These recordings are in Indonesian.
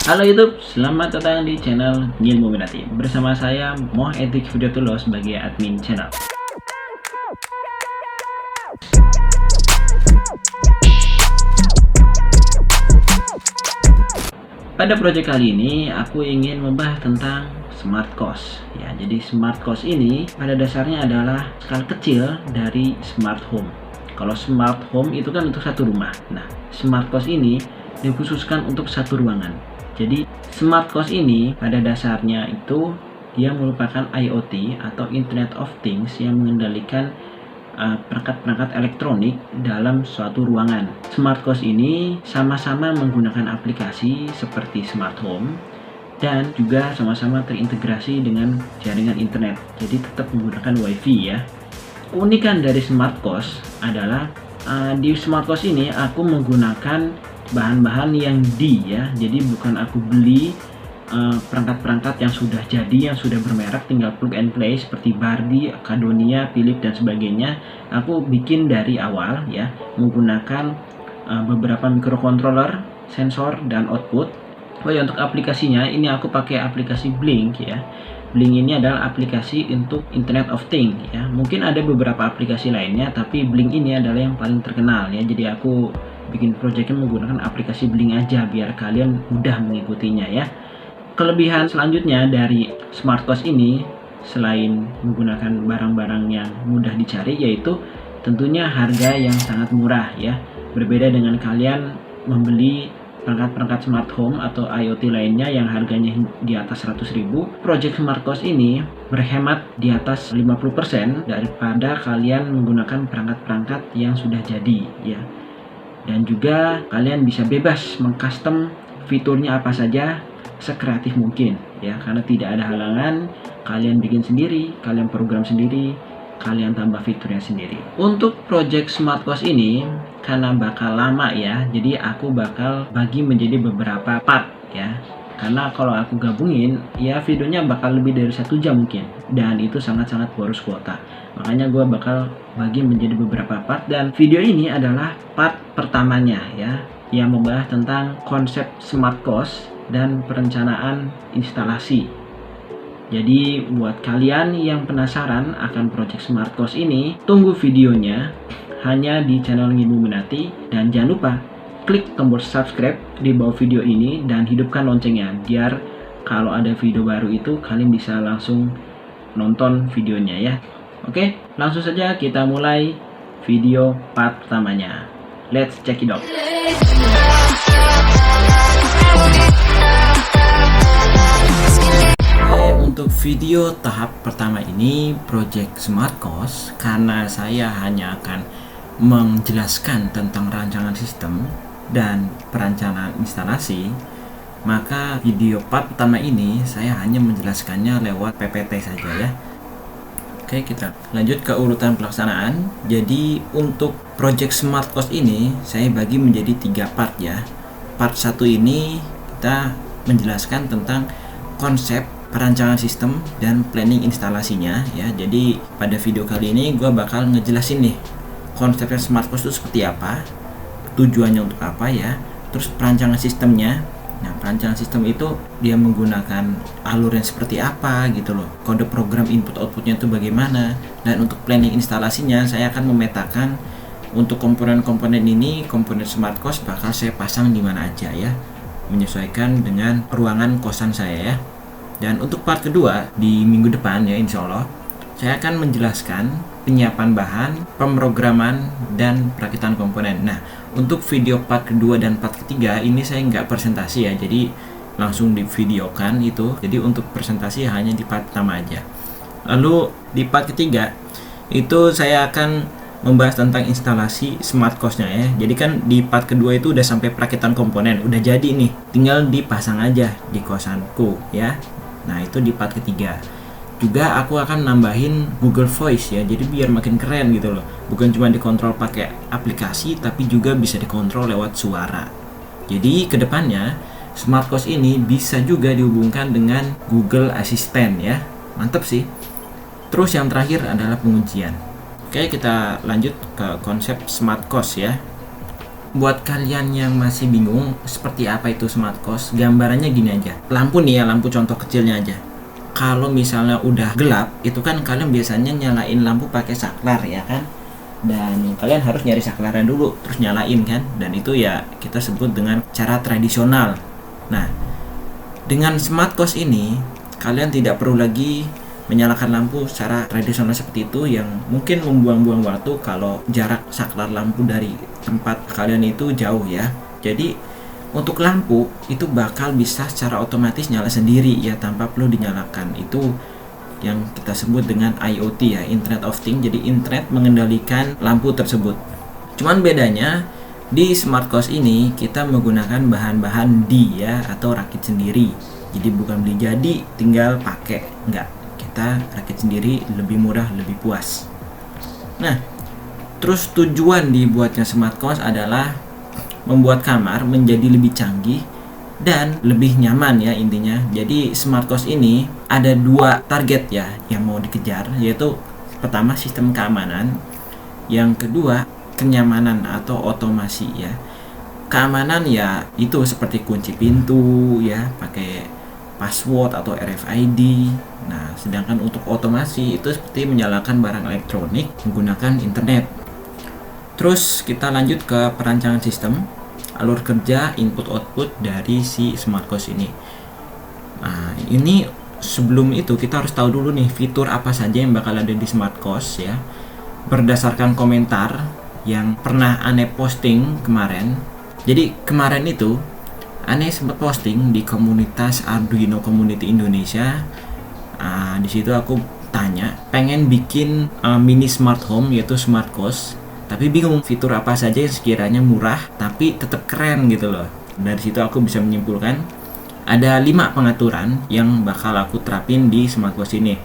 Halo YouTube, selamat datang di channel Ngilmu Minati. Bersama saya Moh Edik Videotullah sebagai admin channel. Pada project kali ini aku ingin membahas tentang smart cost. Ya, jadi smart cost ini pada dasarnya adalah skala kecil dari smart home. Kalau smart home itu kan untuk satu rumah. Nah, smart cost ini dikhususkan untuk satu ruangan. Jadi smart cost ini pada dasarnya itu dia merupakan IoT atau Internet of Things yang mengendalikan perangkat-perangkat elektronik dalam suatu ruangan. Smart cost ini sama-sama menggunakan aplikasi seperti smart home dan juga sama-sama terintegrasi dengan jaringan internet. Jadi tetap menggunakan WiFi ya. Keunikan dari smart cost adalah di smart cost ini aku menggunakan bahan-bahan yang jadi bukan aku beli perangkat-perangkat yang sudah jadi, yang sudah bermerek tinggal plug and play seperti Bardi, Cadonia, Philips dan sebagainya. Aku bikin dari awal ya, menggunakan beberapa microcontroller, sensor dan output. Oh ya, untuk aplikasinya ini aku pakai aplikasi Blink ya. Blink ini adalah aplikasi untuk Internet of Things ya. Mungkin ada beberapa aplikasi lainnya, tapi Blink ini adalah yang paling terkenal ya. Jadi aku bikin projectnya menggunakan aplikasi Blink aja biar kalian mudah mengikutinya ya. Kelebihan selanjutnya dari smart cost ini selain menggunakan barang-barang yang mudah dicari, yaitu tentunya harga yang sangat murah ya. Berbeda dengan kalian membeli perangkat-perangkat smart home atau IoT lainnya yang harganya di atas 100.000, project smart cost ini berhemat di atas 50% daripada kalian menggunakan perangkat-perangkat yang sudah jadi ya. Dan juga kalian bisa bebas mengcustom fiturnya apa saja sekreatif mungkin ya, karena tidak ada halangan. Kalian bikin sendiri, kalian program sendiri, kalian tambah fiturnya sendiri. Untuk project smart cost ini karena bakal lama ya, jadi aku bakal bagi menjadi beberapa part ya. Karena kalau aku gabungin ya videonya bakal lebih dari 1 jam mungkin, dan itu sangat-sangat boros kuota. Makanya gue bakal bagi menjadi beberapa part, dan video ini adalah part pertamanya ya, yang membahas tentang konsep smart cost dan perencanaan instalasi. Jadi buat kalian yang penasaran akan project smart cost ini, tunggu videonya hanya di channel Ngilmu Minati, dan jangan lupa klik tombol subscribe di bawah video ini dan hidupkan loncengnya biar kalau ada video baru itu kalian bisa langsung nonton videonya ya. Oke, langsung saja kita mulai video part pertamanya. Let's check it out. Untuk video tahap pertama ini project smart cost, karena saya hanya akan menjelaskan tentang rancangan sistem dan perencanaan instalasi, maka video part pertama ini saya hanya menjelaskannya lewat PPT saja ya. Oke, kita lanjut ke urutan pelaksanaan. Jadi untuk project smart cost ini saya bagi menjadi 3 part ya. Part 1 ini kita menjelaskan tentang konsep perancangan sistem dan planning instalasinya ya. Jadi pada video kali ini gue bakal ngejelasin nih konsepnya smart cost itu seperti apa, tujuannya untuk apa ya, terus perancangan sistemnya. Nah, perancangan sistem itu dia menggunakan alur yang seperti apa gitu loh, kode program input outputnya itu bagaimana, dan untuk planning instalasinya saya akan memetakan untuk komponen-komponen ini, komponen smart cost bakal saya pasang di mana aja ya, menyesuaikan dengan ruangan kosan saya ya. Dan untuk part kedua di minggu depan ya, insya Allah saya akan menjelaskan penyiapan bahan, pemrograman, dan perakitan komponen. Nah, untuk video part kedua dan part ketiga ini saya nggak presentasi ya, jadi langsung di videokan itu. Jadi untuk presentasi hanya di part pertama aja. Lalu di part ketiga itu saya akan membahas tentang instalasi smart cost-nya ya. Jadi kan di part kedua itu udah sampai perakitan komponen, udah jadi nih, tinggal dipasang aja di kosanku ya. Nah, itu di part ketiga. Juga aku akan nambahin Google Voice ya, jadi biar makin keren gitu loh. Bukan cuma dikontrol pakai aplikasi, tapi juga bisa dikontrol lewat suara. Jadi kedepannya smart cost ini bisa juga dihubungkan dengan Google Assistant ya. Mantap sih. Terus yang terakhir adalah pengujian. Oke, kita lanjut ke konsep smart cost ya. Buat kalian yang masih bingung seperti apa itu smart cost, gambarannya gini aja. Lampu nih ya, lampu contoh kecilnya aja. Kalau misalnya udah gelap, itu kan kalian biasanya nyalain lampu pakai saklar ya kan? Dan kalian harus nyari saklarnya dulu, terus nyalain kan? Dan itu ya kita sebut dengan cara tradisional. Nah, dengan smart cost ini, kalian tidak perlu lagi menyalakan lampu secara tradisional seperti itu yang mungkin membuang-buang waktu kalau jarak saklar lampu dari tempat kalian itu jauh ya. Jadi untuk lampu itu bakal bisa secara otomatis nyala sendiri ya tanpa perlu dinyalakan. Itu yang kita sebut dengan IoT ya, Internet of Things. Jadi internet mengendalikan lampu tersebut. Cuman bedanya di smart cost ini kita menggunakan bahan-bahan ya atau rakit sendiri. Jadi bukan beli jadi tinggal pakai, enggak. Kita rakit sendiri, lebih murah, lebih puas. Nah, terus tujuan dibuatnya smart cost adalah membuat kamar menjadi lebih canggih dan lebih nyaman ya intinya. Jadi smart cost ini ada 2 target ya yang mau dikejar, yaitu pertama sistem keamanan, yang kedua kenyamanan atau otomasi ya. Keamanan ya itu seperti kunci pintu ya, pakai password atau RFID. Nah, sedangkan untuk otomasi itu seperti menyalakan barang elektronik menggunakan internet. Terus kita lanjut ke perancangan sistem, alur kerja, input output dari si smart cost ini. Nah, ini sebelum itu kita harus tahu dulu nih fitur apa saja yang bakal ada di smart cost ya. Berdasarkan komentar yang pernah Ane posting kemarin. Jadi kemarin itu Ane sempat posting di komunitas Arduino Community Indonesia. Di situ aku tanya, pengen bikin mini smart home yaitu smart cost, tapi bingung fitur apa saja yang sekiranya murah tapi tetap keren gitu loh. Dari situ aku bisa menyimpulkan ada 5 pengaturan yang bakal aku terapin di smart cost ini.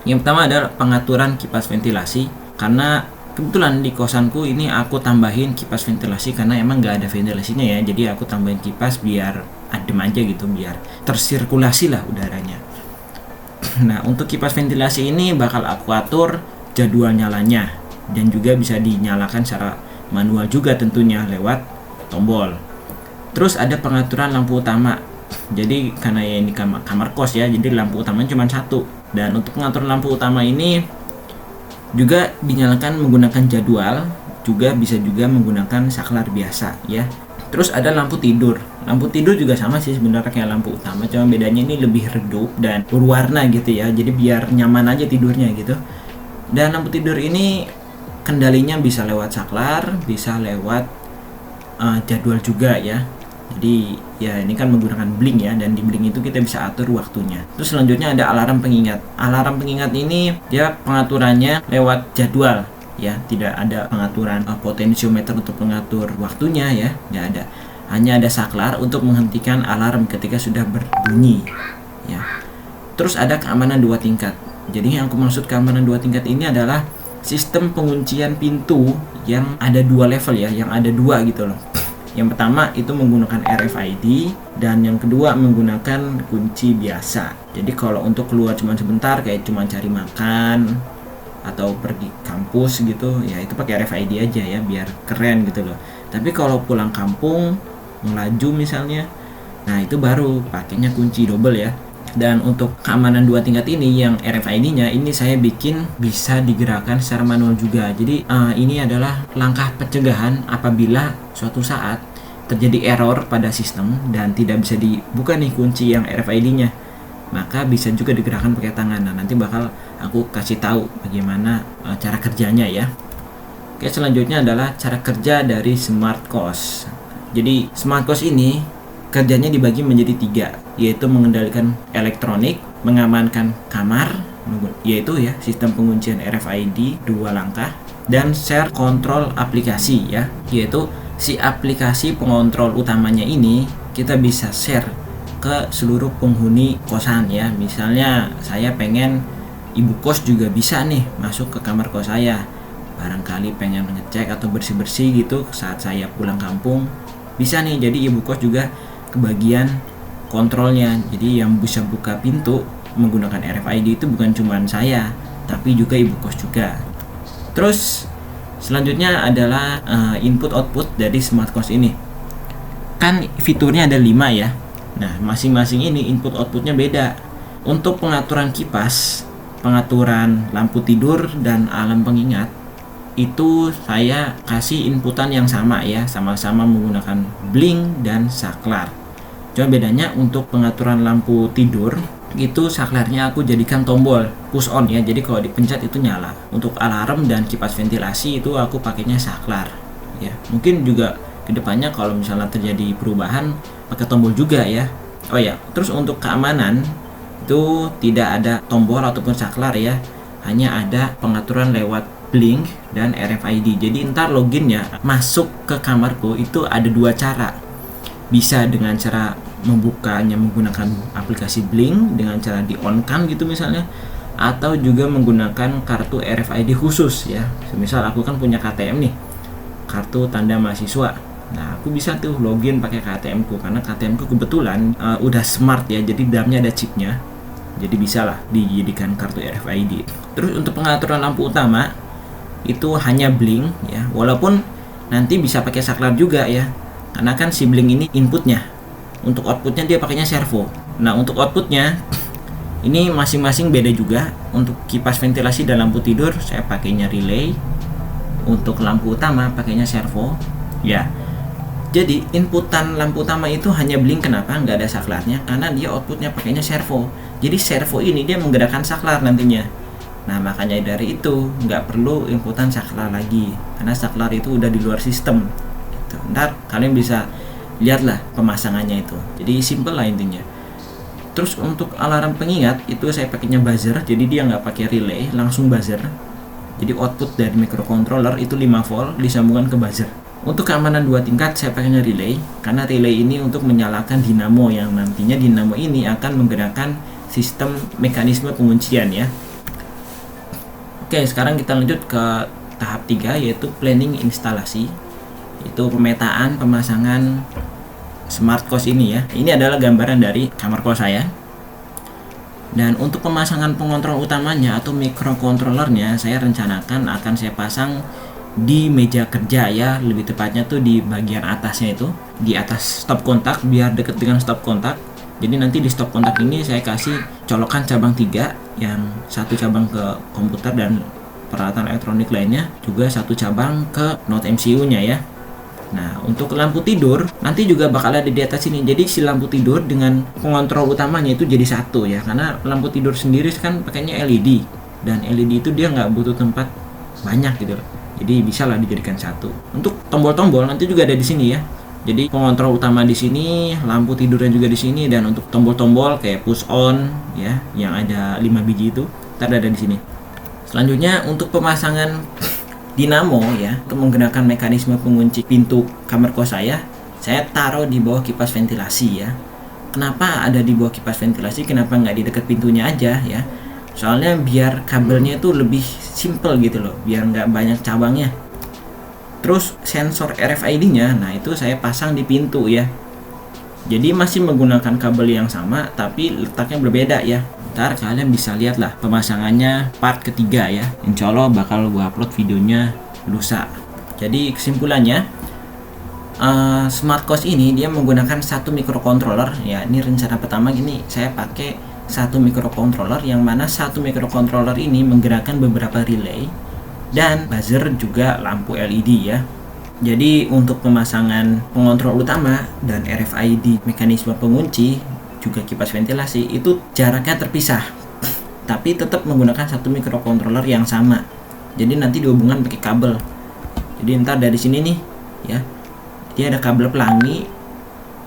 Yang pertama adalah pengaturan kipas ventilasi, karena kebetulan di kosanku ini aku tambahin kipas ventilasi karena emang nggak ada ventilasinya ya. Jadi aku tambahin kipas biar adem aja gitu, biar tersirkulasi lah udaranya. Nah, untuk kipas ventilasi ini bakal aku atur jadwal nyalanya dan juga bisa dinyalakan secara manual juga tentunya lewat tombol. Terus ada pengaturan lampu utama. Jadi karena ya ini kamar kos ya, jadi lampu utamanya cuma 1. Dan untuk mengatur lampu utama ini juga dinyalakan menggunakan jadwal, juga bisa juga menggunakan saklar biasa ya. Terus ada lampu tidur. Lampu tidur juga sama sih sebenarnya kayak lampu utama, cuma bedanya ini lebih redup dan berwarna gitu ya. Jadi biar nyaman aja tidurnya gitu. Dan lampu tidur ini kendalinya bisa lewat saklar, bisa lewat jadwal juga ya. Jadi ya ini kan menggunakan blink ya, dan di blink itu kita bisa atur waktunya. Terus selanjutnya ada alarm pengingat. Alarm pengingat ini dia pengaturannya lewat jadwal ya, tidak ada pengaturan potensiometer untuk mengatur waktunya ya, nggak ada. Hanya ada saklar untuk menghentikan alarm ketika sudah berbunyi ya. Terus ada keamanan 2 tingkat. Jadi yang aku maksud keamanan 2 tingkat ini adalah sistem penguncian pintu yang ada 2 level ya, yang ada 2 gitu loh. Yang pertama itu menggunakan RFID, dan yang kedua menggunakan kunci biasa. Jadi kalau untuk keluar cuma sebentar kayak cuma cari makan atau pergi kampus gitu ya, itu pakai RFID aja ya biar keren gitu loh. Tapi kalau pulang kampung melaju misalnya, nah itu baru pakainya kunci double ya. Dan untuk keamanan 2 tingkat ini yang RFID-nya ini saya bikin bisa digerakkan secara manual juga. Jadi ini adalah langkah pencegahan apabila suatu saat terjadi error pada sistem dan tidak bisa dibuka nih kunci yang RFID-nya, maka bisa juga digerakkan pakai tangan. Nah, nanti bakal aku kasih tahu bagaimana cara kerjanya ya. Oke, selanjutnya adalah cara kerja dari smart cost. Jadi smart cost ini kerjanya dibagi menjadi 3, yaitu mengendalikan elektronik, mengamankan kamar, yaitu ya sistem penguncian RFID 2 langkah, dan share kontrol aplikasi ya, yaitu si aplikasi pengontrol utamanya ini kita bisa share ke seluruh penghuni kosan ya. Misalnya saya pengen ibu kos juga bisa nih masuk ke kamar kos saya, barangkali pengen ngecek atau bersih-bersih gitu saat saya pulang kampung, bisa nih. Jadi ibu kos juga kebagian kontrolnya. Jadi yang bisa buka pintu menggunakan RFID itu bukan cuma saya, tapi juga ibu kos juga. Terus Selanjutnya adalah input output dari smart cost ini. Kan fiturnya ada 5 ya. Nah, masing-masing ini input outputnya beda. Untuk pengaturan kipas, pengaturan lampu tidur dan alarm pengingat, itu saya kasih inputan yang sama ya, sama-sama menggunakan blink dan saklar. Cuma bedanya untuk pengaturan lampu tidur itu saklarnya aku jadikan tombol push on ya, jadi kalau dipencet itu nyala. Untuk alarm dan kipas ventilasi itu aku pakainya saklar ya. Mungkin juga kedepannya kalau misalnya terjadi perubahan pakai tombol juga ya. Oh ya, terus untuk keamanan itu tidak ada tombol ataupun saklar ya, hanya ada pengaturan lewat blink dan RFID. Jadi ntar loginnya masuk ke kamarku itu ada 2 cara. Bisa dengan cara membukanya menggunakan aplikasi blink dengan cara di on kan gitu misalnya, atau juga menggunakan kartu RFID khusus ya. Misal aku kan punya KTM nih, kartu tanda mahasiswa. Nah, aku bisa tuh login pakai KTM ku karena KTM ku kebetulan udah smart ya, jadi dalamnya ada chipnya. Jadi bisa lah dijadikan kartu RFID. Terus untuk pengaturan lampu utama itu hanya blink ya, walaupun nanti bisa pakai saklar juga ya, karena kan si blink ini inputnya. Untuk outputnya dia pakainya servo. Nah, untuk outputnya ini masing-masing beda juga. Untuk kipas ventilasi dan lampu tidur saya pakainya relay. Untuk lampu utama pakainya servo ya. Jadi inputan lampu utama itu hanya blink. Kenapa nggak ada saklarnya? Karena dia outputnya pakainya servo. Jadi servo ini dia menggerakkan saklar nantinya. Nah, makanya dari itu nggak perlu inputan saklar lagi, karena saklar itu udah di luar sistem gitu. Ntar kalian bisa lihatlah pemasangannya itu. Jadi simple lah intinya. Terus untuk alarm pengingat itu saya pakainya buzzer, jadi dia nggak pakai relay, langsung buzzer. Jadi output dari microcontroller itu 5 volt disambungkan ke buzzer. Untuk keamanan 2 tingkat saya pakainya relay, karena relay ini untuk menyalakan dinamo yang nantinya dinamo ini akan menggerakkan sistem mekanisme penguncian ya. Oke, sekarang kita lanjut ke tahap 3 yaitu planning instalasi. Itu pemetaan pemasangan smart cost ini ya. Ini adalah gambaran dari kamar kos saya. Dan untuk pemasangan pengontrol utamanya atau microcontrollernya saya rencanakan akan saya pasang di meja kerja ya, lebih tepatnya tuh di bagian atasnya itu, di atas stop kontak biar deket dengan stop kontak. Jadi nanti di stop kontak ini saya kasih colokan cabang 3, yang satu cabang ke komputer dan peralatan elektronik lainnya, juga satu cabang ke node MCU-nya ya. Nah, untuk lampu tidur nanti juga bakal ada di atas sini. Jadi si lampu tidur dengan pengontrol utamanya itu jadi satu ya, karena lampu tidur sendiri kan pakainya LED, dan LED itu dia nggak butuh tempat banyak gitu loh. Jadi bisa lah dijadikan satu. Untuk tombol-tombol nanti juga ada di sini ya. Jadi pengontrol utama di sini, lampu tidurnya juga di sini, dan untuk tombol-tombol kayak push on ya, yang ada 5 biji itu, ada di sini. Selanjutnya untuk pemasangan dinamo ya, untuk menggunakan mekanisme pengunci pintu kamar kos saya taruh di bawah kipas ventilasi ya. Kenapa ada di bawah kipas ventilasi? Kenapa nggak di dekat pintunya aja ya? Soalnya biar kabelnya itu lebih simple gitu loh, biar nggak banyak cabangnya. Terus sensor RFID-nya, nah itu saya pasang di pintu ya. Jadi masih menggunakan kabel yang sama, tapi letaknya berbeda ya. Ntar kalian bisa lihat lah pemasangannya part ketiga ya. Insya Allah bakal gua upload videonya lusa. Jadi kesimpulannya, smart cost ini dia menggunakan satu microcontroller ya. Ini rencana pertama gini, saya pakai satu microcontroller, yang mana satu microcontroller ini menggerakkan beberapa relay dan buzzer juga lampu LED ya. Jadi untuk pemasangan pengontrol utama dan RFID mekanisme pengunci juga kipas ventilasi itu jaraknya terpisah, tapi tetap menggunakan satu microcontroller yang sama. Jadi nanti dihubungkan pakai kabel. Jadi ntar dari sini nih ya, dia ada kabel pelangi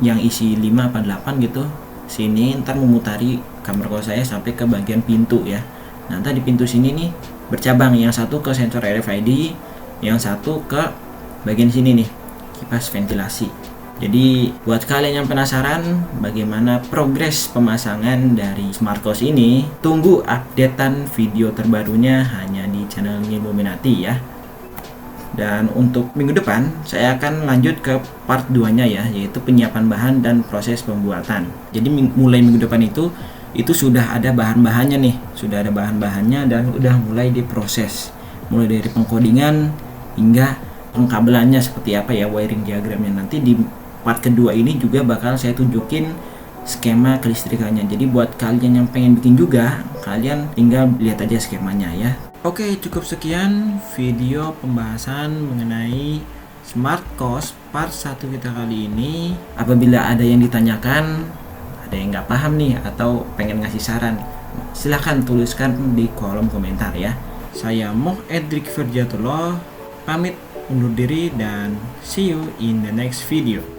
yang isi 5 apa 8 gitu. Sini ntar memutari kamar kos saya sampai ke bagian pintu ya. Nah, ntar di pintu sini nih bercabang, yang satu ke sensor RFID, yang satu ke bagian sini nih, kipas ventilasi. Jadi buat kalian yang penasaran bagaimana progres pemasangan dari smart cost ini, tunggu updatean video terbarunya hanya di channel Illuminati ya. Dan untuk minggu depan saya akan lanjut ke part 2-nya ya, yaitu penyiapan bahan dan proses pembuatan. Jadi mulai minggu depan itu sudah ada bahan-bahannya nih, sudah ada bahan-bahannya dan udah mulai diproses. Mulai dari pengkodingan hingga pengkabelannya seperti apa ya, wiring diagramnya. Nanti di part kedua ini juga bakal saya tunjukin skema kelistrikannya. Jadi buat kalian yang pengen bikin juga, kalian tinggal lihat aja skemanya ya. Oke, cukup sekian video pembahasan mengenai Smart Cost part 1 kita kali ini. Apabila ada yang ditanyakan, ada yang nggak paham nih atau pengen ngasih saran, silahkan tuliskan di kolom komentar ya. Saya Moh Edric Verjatullah pamit undur diri dan see you in the next video.